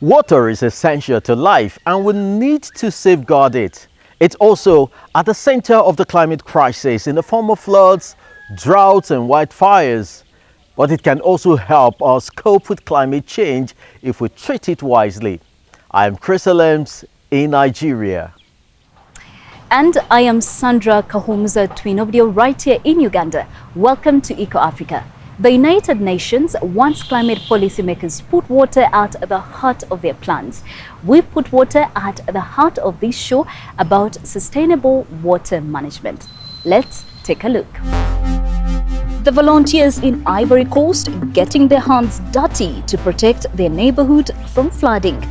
Water is essential to life and we need to safeguard it. It's also at the center of the climate crisis in the form of floods, droughts and wildfires. But it can also help us cope with climate change if we treat it wisely. I am Chris Alems in Nigeria. And I am Sandra Kahumza Twinovideo right here in Uganda. Welcome to Eco Africa. The United Nations wants climate policymakers put water at the heart of their plans. We put water at the heart of this show about sustainable water management. Let's take a look. The volunteers in Ivory Coast getting their hands dirty to protect their neighborhood from flooding.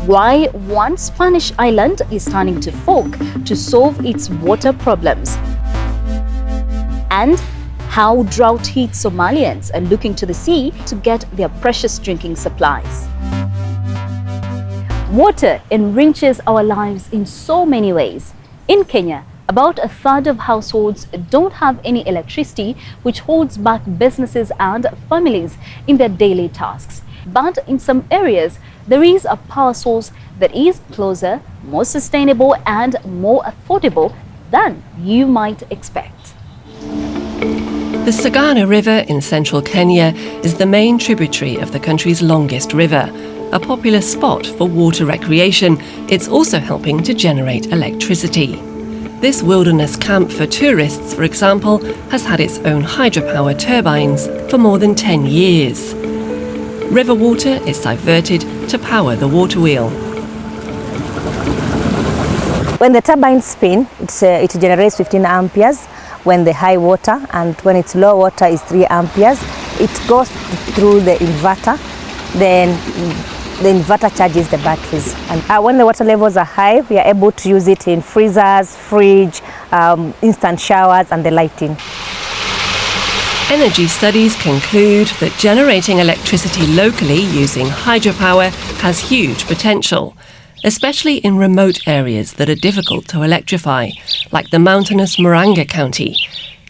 Why one Spanish island is turning to folk to solve its water problems. And how drought-hit Somalians are looking to the sea to get their precious drinking supplies. Water enriches our lives in so many ways. In Kenya, about a third of households don't have any electricity, which holds back businesses and families in their daily tasks. But in some areas, there is a power source that is closer, more sustainable and more affordable than you might expect. The Sagana River in central Kenya is the main tributary of the country's longest river. A popular spot for water recreation, it's also helping to generate electricity. This wilderness camp for tourists, for example, has had its own hydropower turbines for more than 10 years. River water is diverted to power the water wheel. When the turbines spin, it generates 15 amperes when the high water, and when it's low water is 3 amperes. It goes through the inverter, then the inverter charges the batteries. And when the water levels are high, we are able to use it in freezers, fridge, instant showers and the lighting. Energy studies conclude that generating electricity locally using hydropower has huge potential, especially in remote areas that are difficult to electrify, like the mountainous Murang'a County.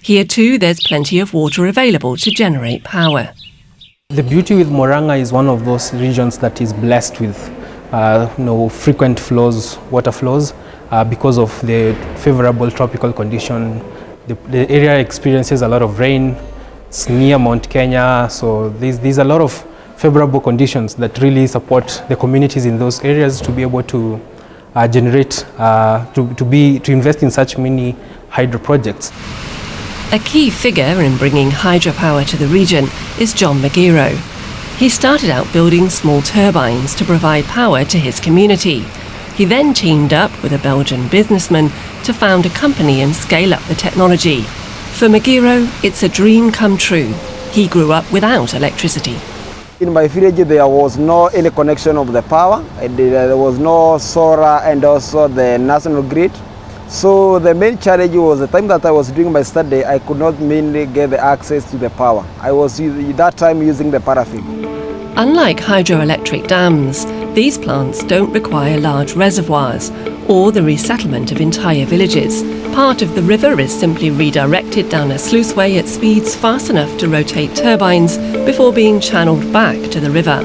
Here too, there's plenty of water available to generate power. The beauty with Murang'a is one of those regions that is blessed with frequent flows, water flows, because of the favorable tropical condition. The area experiences a lot of rain. It's near Mount Kenya, so there's a lot of favorable conditions that really support the communities in those areas to be able to generate, to invest in such many hydro projects. A key figure in bringing hydropower to the region is John Magiro. He started out building small turbines to provide power to his community. He then teamed up with a Belgian businessman to found a company and scale up the technology. For Magiro, it's a dream come true. He grew up without electricity. In my village, there was no any connection of the power. There was no solar and also the national grid. So the main challenge was the time that I was doing my study, I could not mainly get the access to the power. I was at that time using the paraffin. Unlike hydroelectric dams, these plants don't require large reservoirs or the resettlement of entire villages. Part of the river is simply redirected down a sluiceway at speeds fast enough to rotate turbines before being channeled back to the river.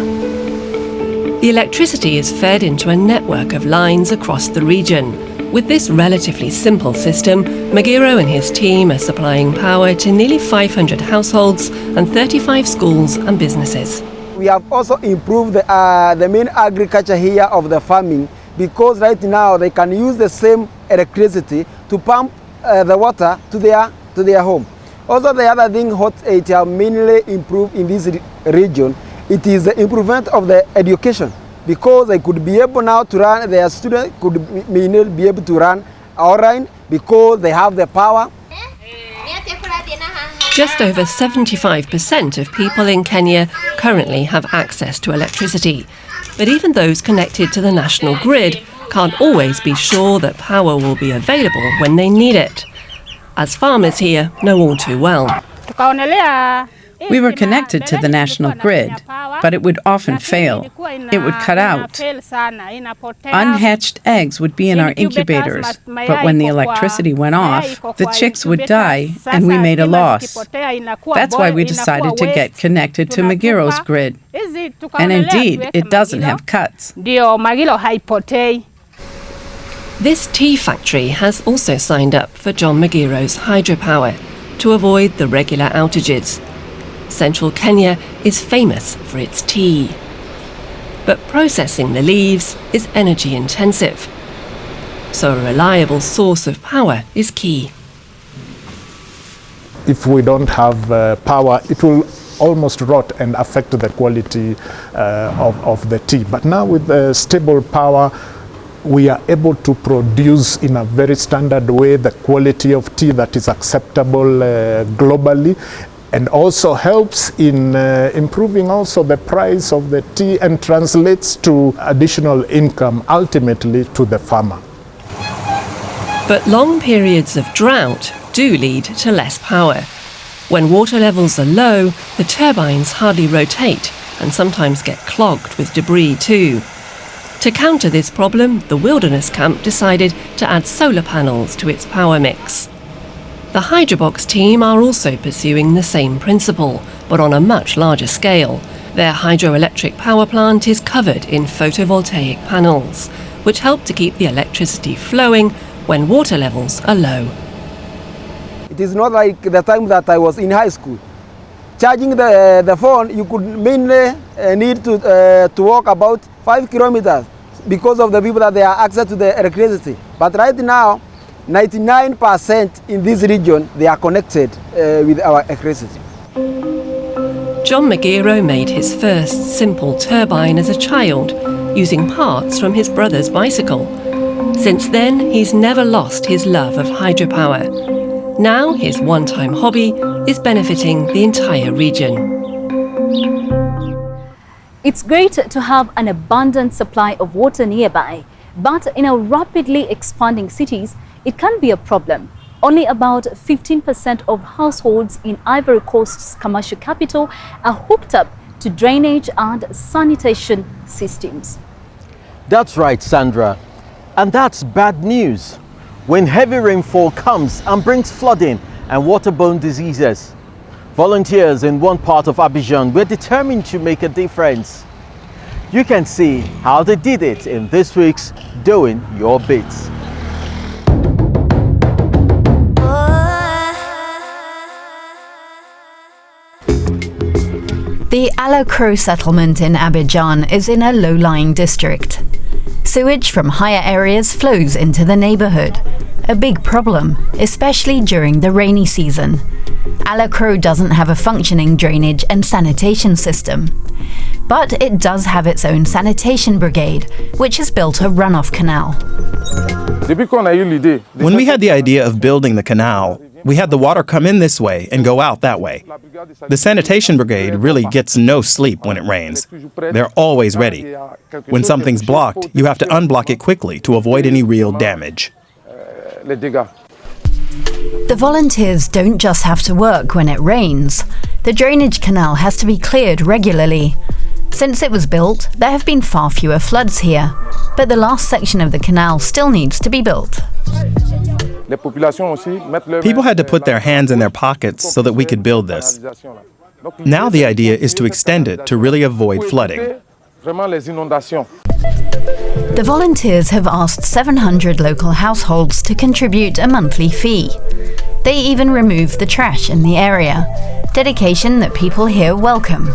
The electricity is fed into a network of lines across the region. With this relatively simple system, Magiro and his team are supplying power to nearly 500 households and 35 schools and businesses. We have also improved the main agriculture here of the farming, because right now they can use the same electricity to pump the water to their home. Also, the other thing what it has mainly improved in this region, it is the improvement of the education, because they could be able now to run, their students could be able to run online because they have the power. Just over 75% of people in Kenya currently have access to electricity. But even those connected to the national grid can't always be sure that power will be available when they need it, as farmers here know all too well. We were connected to the national grid, but it would often fail. It would cut out. Unhatched eggs would be in our incubators, but when the electricity went off, the chicks would die and we made a loss. That's why we decided to get connected to Magiro's grid. And indeed, it doesn't have cuts. This tea factory has also signed up for John Magiro's hydropower to avoid the regular outages. Central Kenya is famous for its tea. But processing the leaves is energy intensive. So a reliable source of power is key. If we don't have power, it will almost rot and affect the quality of the tea. But now with stable power, we are able to produce in a very standard way the quality of tea that is acceptable globally, and also helps in improving also the price of the tea and translates to additional income ultimately to the farmer. But long periods of drought do lead to less power. When water levels are low, the turbines hardly rotate and sometimes get clogged with debris too. To counter this problem, the Wilderness Camp decided to add solar panels to its power mix. The Hydrobox team are also pursuing the same principle, but on a much larger scale. Their hydroelectric power plant is covered in photovoltaic panels, which help to keep the electricity flowing when water levels are low. It is not like the time that I was in high school. Charging the phone, you could mainly need to walk about 5 kilometers because of the people that they have access to the electricity. But right now, 99% in this region, they are connected with our electricity. John Magiro made his first simple turbine as a child, using parts from his brother's bicycle. Since then, he's never lost his love of hydropower. Now, his one-time hobby is benefiting the entire region. It's great to have an abundant supply of water nearby, but in our rapidly expanding cities, it can be a problem. Only about 15% of households in Ivory Coast's commercial capital are hooked up to drainage and sanitation systems. That's right, Sandra. And that's bad news. When heavy rainfall comes and brings flooding and waterborne diseases, volunteers in one part of Abidjan were determined to make a difference. You can see how they did it in this week's Doing Your Bit. The Alacro settlement in Abidjan is in a low-lying district. Sewage from higher areas flows into the neighborhood, a big problem, especially during the rainy season. Alacro doesn't have a functioning drainage and sanitation system, but it does have its own sanitation brigade, which has built a runoff canal. When we had the idea of building the canal, we had the water come in this way and go out that way. The sanitation brigade really gets no sleep when it rains. They're always ready. When something's blocked, you have to unblock it quickly to avoid any real damage. The volunteers don't just have to work when it rains. The drainage canal has to be cleared regularly. Since it was built, there have been far fewer floods here, but the last section of the canal still needs to be built. People had to put their hands in their pockets so that we could build this. Now the idea is to extend it to really avoid flooding. The volunteers have asked 700 local households to contribute a monthly fee. They even remove the trash in the area, dedication that people here welcome.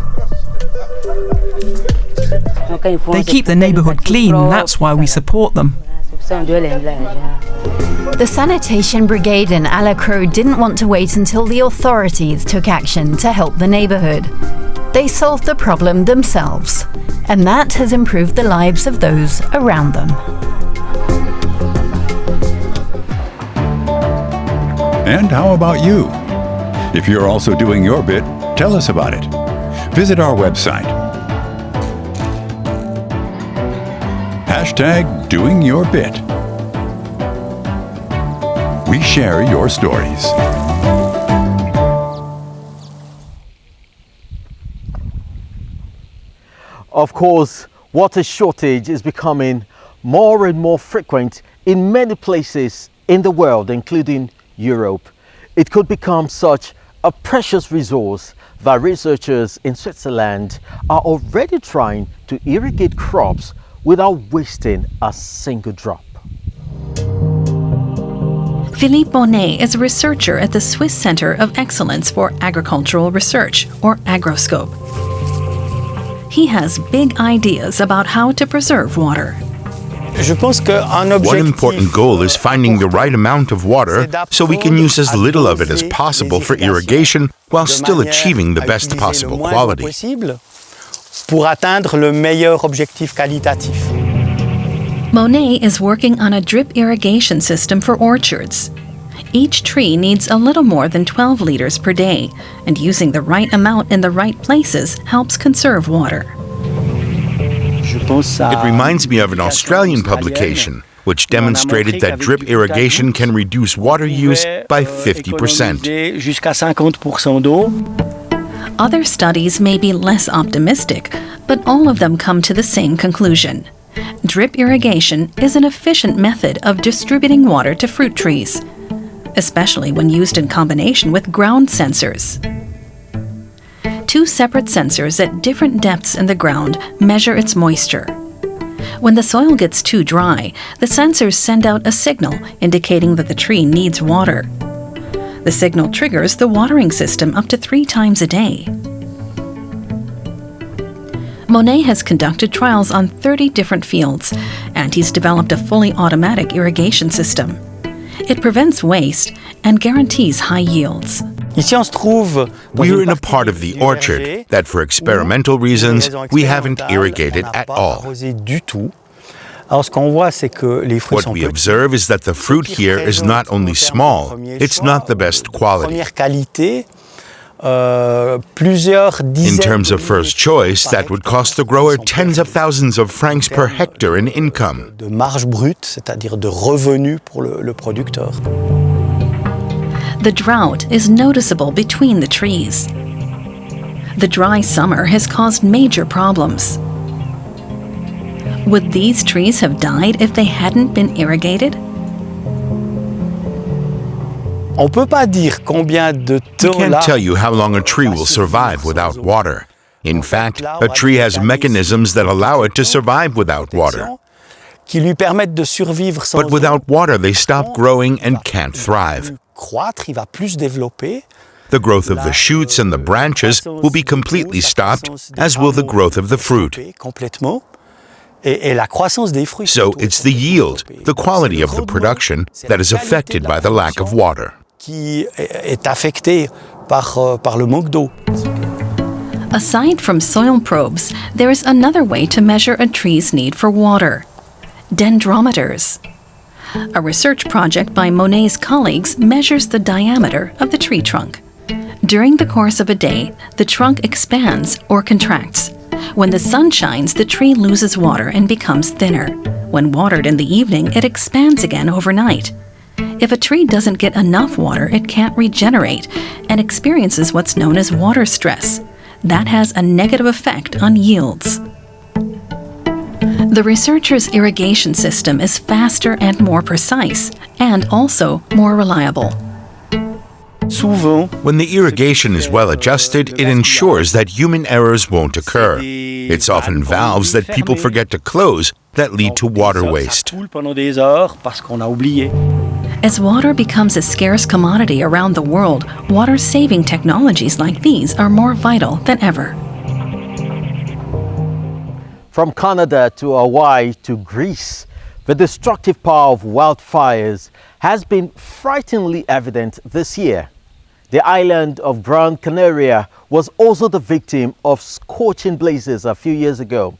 They keep the neighborhood clean, and that's why we support them. The sanitation brigade in Alacro didn't want to wait until the authorities took action to help the neighborhood. They solved the problem themselves, and that has improved the lives of those around them. And how about you? If you're also doing your bit, tell us about it. Visit our website. #DoingYourBit. We share your stories. Of course, water shortage is becoming more and more frequent in many places in the world, including Europe. It could become such a precious resource that researchers in Switzerland are already trying to irrigate crops without wasting a single drop. Philippe Bonnet is a researcher at the Swiss Center of Excellence for Agricultural Research, or Agroscope. He has big ideas about how to preserve water. One important goal is finding the right amount of water so we can use as little of it as possible for irrigation while still achieving the best possible quality. Monet is working on a drip irrigation system for orchards. Each tree needs a little more than 12 liters per day, and using the right amount in the right places helps conserve water. It reminds me of an Australian publication which demonstrated that drip irrigation can reduce water use by 50%. Other studies may be less optimistic, but all of them come to the same conclusion. Drip irrigation is an efficient method of distributing water to fruit trees, especially when used in combination with ground sensors. Two separate sensors at different depths in the ground measure its moisture. When the soil gets too dry, the sensors send out a signal indicating that the tree needs water. The signal triggers the watering system up to 3 times a day. Monet has conducted trials on 30 different fields, and he's developed a fully automatic irrigation system. It prevents waste and guarantees high yields. We're in a part of the orchard that, for experimental reasons, we haven't irrigated at all. What we observe is that the fruit here is not only small, it's not the best quality. In terms of first choice, that would cost the grower tens of thousands of francs per hectare in income. The drought is noticeable between the trees. The dry summer has caused major problems. Would these trees have died if they hadn't been irrigated? We can't tell you how long a tree will survive without water. In fact, a tree has mechanisms that allow it to survive without water. But without water, they stop growing and can't thrive. The growth of the shoots and the branches will be completely stopped, as will the growth of the fruit. So it's the yield, the quality of the production, that is affected by the lack of water. Aside from soil probes, there is another way to measure a tree's need for water: dendrometers. A research project by Monet's colleagues measures the diameter of the tree trunk. During the course of a day, the trunk expands or contracts. When the sun shines, the tree loses water and becomes thinner. When watered in the evening, it expands again overnight. If a tree doesn't get enough water, it can't regenerate and experiences what's known as water stress. That has a negative effect on yields. The researchers' irrigation system is faster and more precise, and also more reliable. When the irrigation is well adjusted, it ensures that human errors won't occur. It's often valves that people forget to close that lead to water waste. As water becomes a scarce commodity around the world, water-saving technologies like these are more vital than ever. From Canada to Hawaii to Greece, the destructive power of wildfires has been frighteningly evident this year. The island of Gran Canaria was also the victim of scorching blazes a few years ago.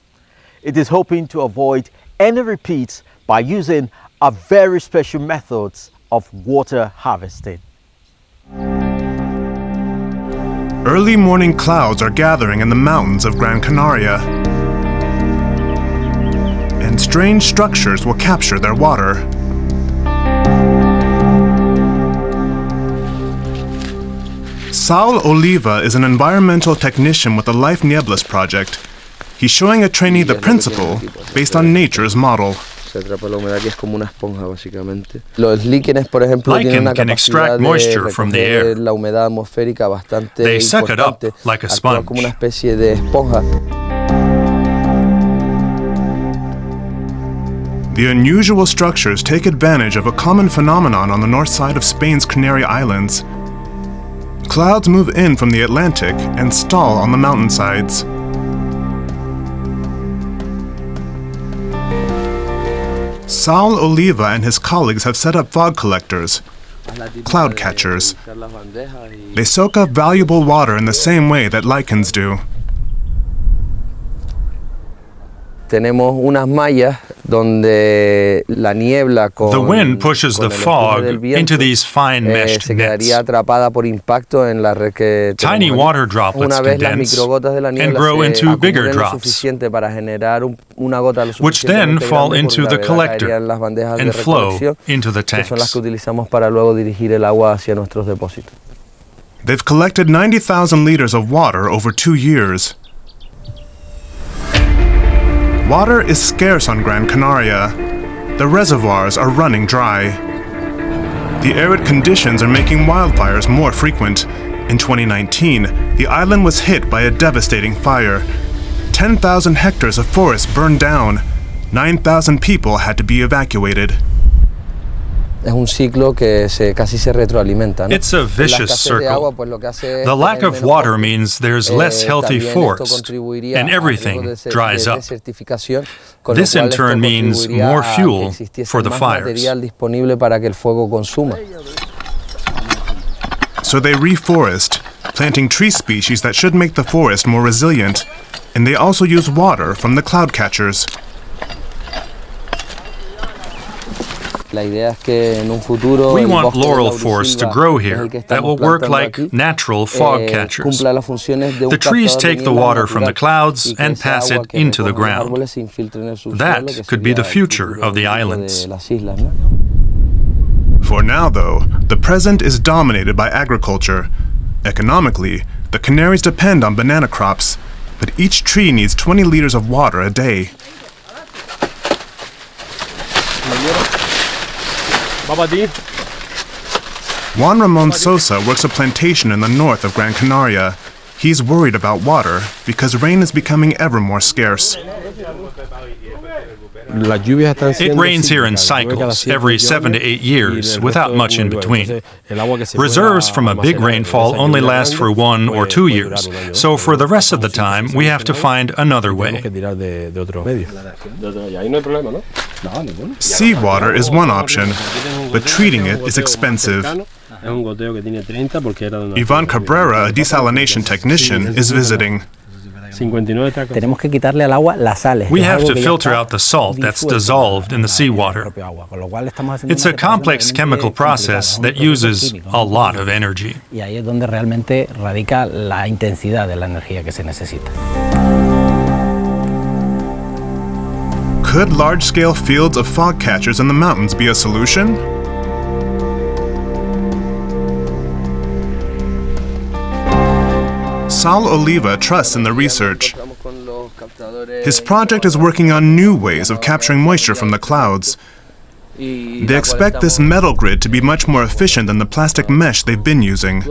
It is hoping to avoid any repeats by using a very special methods of water harvesting. Early morning clouds are gathering in the mountains of Gran Canaria, and strange structures will capture their water. Saul Oliva is an environmental technician with the Life Nieblas project. He's showing a trainee the principle based on nature's model. Lichen can extract moisture from the air. They suck it up like a sponge. The unusual structures take advantage of a common phenomenon on the north side of Spain's Canary Islands. Clouds move in from the Atlantic and stall on the mountainsides. Saul Oliva and his colleagues have set up fog collectors, cloud catchers. They soak up valuable water in the same way that lichens do. The wind pushes the fog into these fine meshed nets. Tiny water droplets condense and grow into bigger drops, which then fall into the collector and flow into the tanks. They've collected 90,000 liters of water over 2 years. Water is scarce on Gran Canaria. The reservoirs are running dry. The arid conditions are making wildfires more frequent. In 2019, the island was hit by a devastating fire. 10,000 hectares of forest burned down. 9,000 people had to be evacuated. It's a vicious circle. The lack of water means there's less healthy forest, and everything dries up. This in turn means more fuel for the fires. So they reforest, planting tree species that should make the forest more resilient, and they also use water from the cloud catchers. We want laurel forests to grow here that will work like natural fog catchers. The trees take the water from the clouds and pass it into the ground. That could be the future of the islands. For now, though, the present is dominated by agriculture. Economically, the Canaries depend on banana crops, but each tree needs 20 liters of water a day. Juan Ramon Sosa works a plantation in the north of Gran Canaria. He's worried about water because rain is becoming ever more scarce. It rains here in cycles, every 7 to 8 years, without much in between. Reserves from a big rainfall only last for 1 or 2 years, so for the rest of the time, we have to find another way. Seawater is one option, but treating it is expensive. Ivan Cabrera, a desalination technician, is visiting. We have to filter out the salt that's dissolved in the seawater. It's a complex chemical process that uses a lot of energy. Could large-scale fields of fog catchers in the mountains be a solution? Saul Oliva trusts in the research. His project is working on new ways of capturing moisture from the clouds. They expect this metal grid to be much more efficient than the plastic mesh they've been using.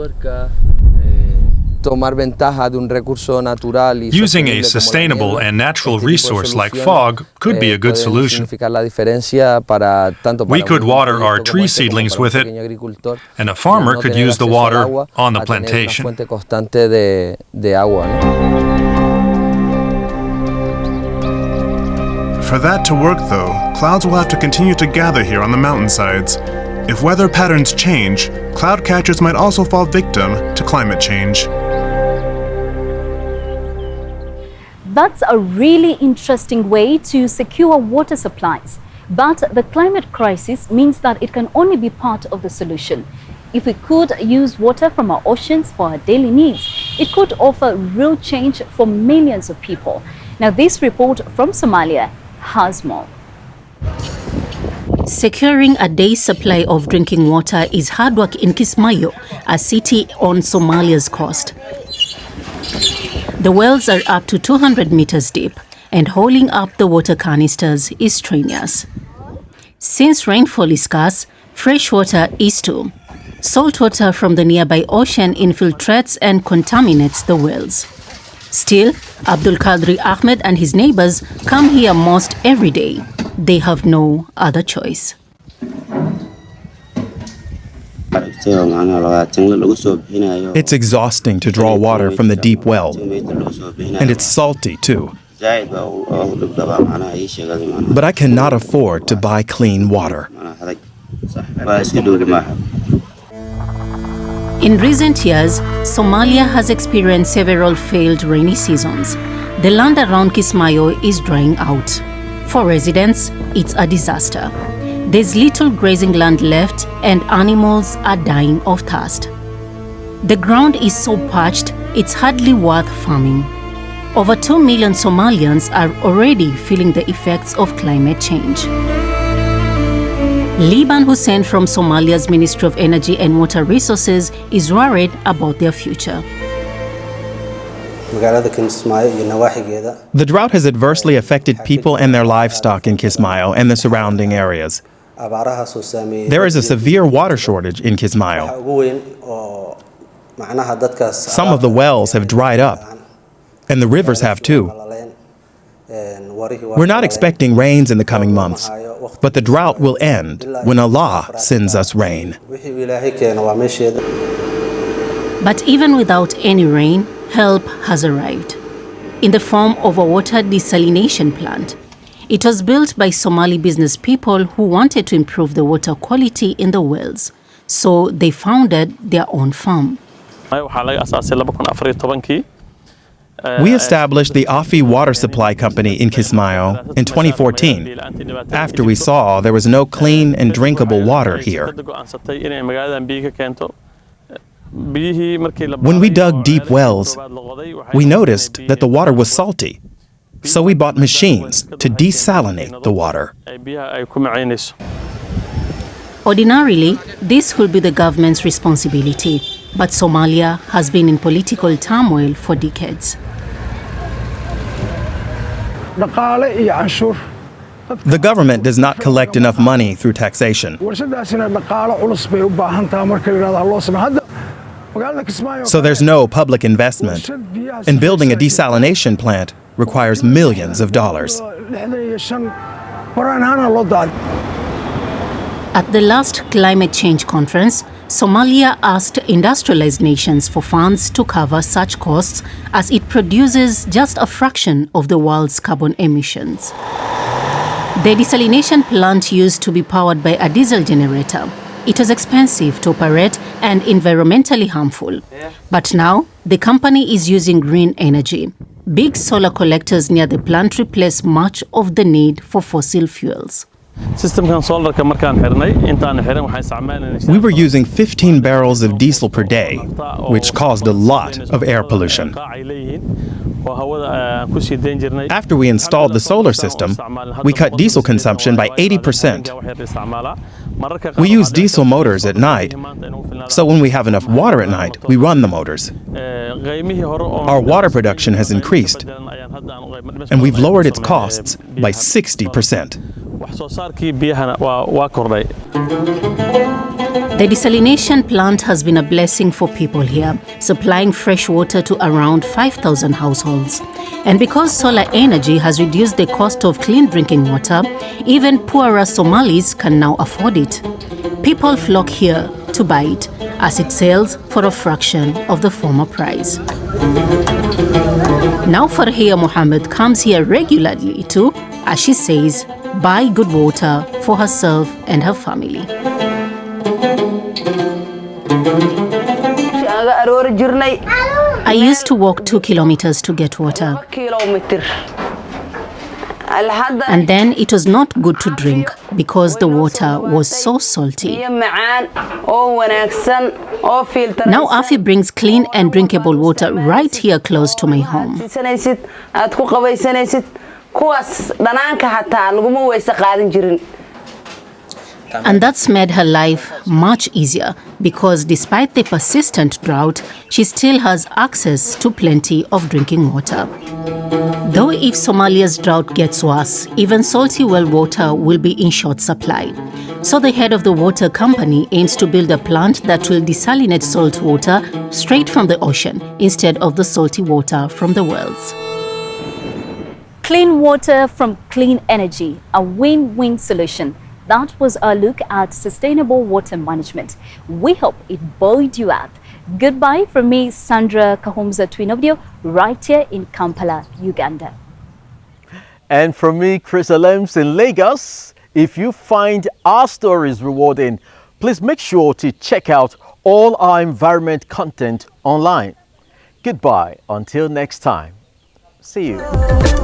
Using a sustainable and natural resource like fog could be a good solution. We could water our tree seedlings with it, and a farmer could use the water on the plantation. For that to work, though, clouds will have to continue to gather here on the mountainsides. If weather patterns change, cloud catchers might also fall victim to climate change. That's a really interesting way to secure water supplies. But the climate crisis means that it can only be part of the solution. If we could use water from our oceans for our daily needs, it could offer real change for millions of people. Now, this report from Somalia has more. Securing a day's supply of drinking water is hard work in Kismayo, a city on Somalia's coast. The wells are up to 200 meters deep, and hauling up the water canisters is strenuous. Since rainfall is scarce, fresh water is too. Salt water from the nearby ocean infiltrates and contaminates the wells. Still, Abdul Qadri Ahmed and his neighbors come here most every day. They have no other choice. It's exhausting to draw water from the deep well, and it's salty too. But I cannot afford to buy clean water. In recent years, Somalia has experienced several failed rainy seasons. The land around Kismayo is drying out. For residents, it's a disaster. There's little grazing land left and animals are dying of thirst. The ground is so parched, it's hardly worth farming. Over 2 million Somalians are already feeling the effects of climate change. Liban Hussein from Somalia's Ministry of Energy and Water Resources is worried about their future. The drought has adversely affected people and their livestock in Kismayo and the surrounding areas. There is a severe water shortage in Kismayo. Some of the wells have dried up, and the rivers have too. We're not expecting rains in the coming months, but the drought will end when Allah sends us rain. But even without any rain, help has arrived in the form of a water desalination plant. It was built by Somali business people who wanted to improve the water quality in the wells, so they founded their own farm. We established the Afi Water Supply Company in Kismayo in 2014, after we saw there was no clean and drinkable water here. When we dug deep wells, we noticed that the water was salty, so we bought machines to desalinate the water. Ordinarily, this would be the government's responsibility, but Somalia has been in political turmoil for decades. The government does not collect enough money through taxation. So there's no public investment, and building a desalination plant requires millions of dollars. At the last climate change conference, Somalia asked industrialized nations for funds to cover such costs as it produces just a fraction of the world's carbon emissions. The desalination plant used to be powered by a diesel generator. It was expensive to operate and environmentally harmful. But now, the company is using green energy. Big solar collectors near the plant replace much of the need for fossil fuels. We were using 15 barrels of diesel per day, which caused a lot of air pollution. After we installed the solar system, we cut diesel consumption by 80%. We use diesel motors at night, so when we have enough water at night, we run the motors. Our water production has increased, and we've lowered its costs by 60%. The desalination plant has been a blessing for people here, supplying fresh water to around 5,000 households. And because solar energy has reduced the cost of clean drinking water, even poorer Somalis can now afford it. People flock here to buy it, as it sells for a fraction of the former price. Now Farhiya Mohammed comes here regularly to, as she says, buy good water for herself and her family. I used to walk 2 kilometers to get water. And then it was not good to drink because the water was so salty. Now Afi brings clean and drinkable water right here close to my home. And that's made her life much easier because despite the persistent drought, she still has access to plenty of drinking water. Though if Somalia's drought gets worse, even salty well water will be in short supply. So the head of the water company aims to build a plant that will desalinate salt water straight from the ocean instead of the salty water from the wells. Clean water from clean energy, a win-win solution. That was our look at sustainable water management. We hope it buoyed you up. Goodbye from me, Sandra Kahumza Twinobdio, right here in Kampala, Uganda. And from me, Chris Alems in Lagos. If you find our stories rewarding, please make sure to check out all our environment content online. Goodbye until next time. See you.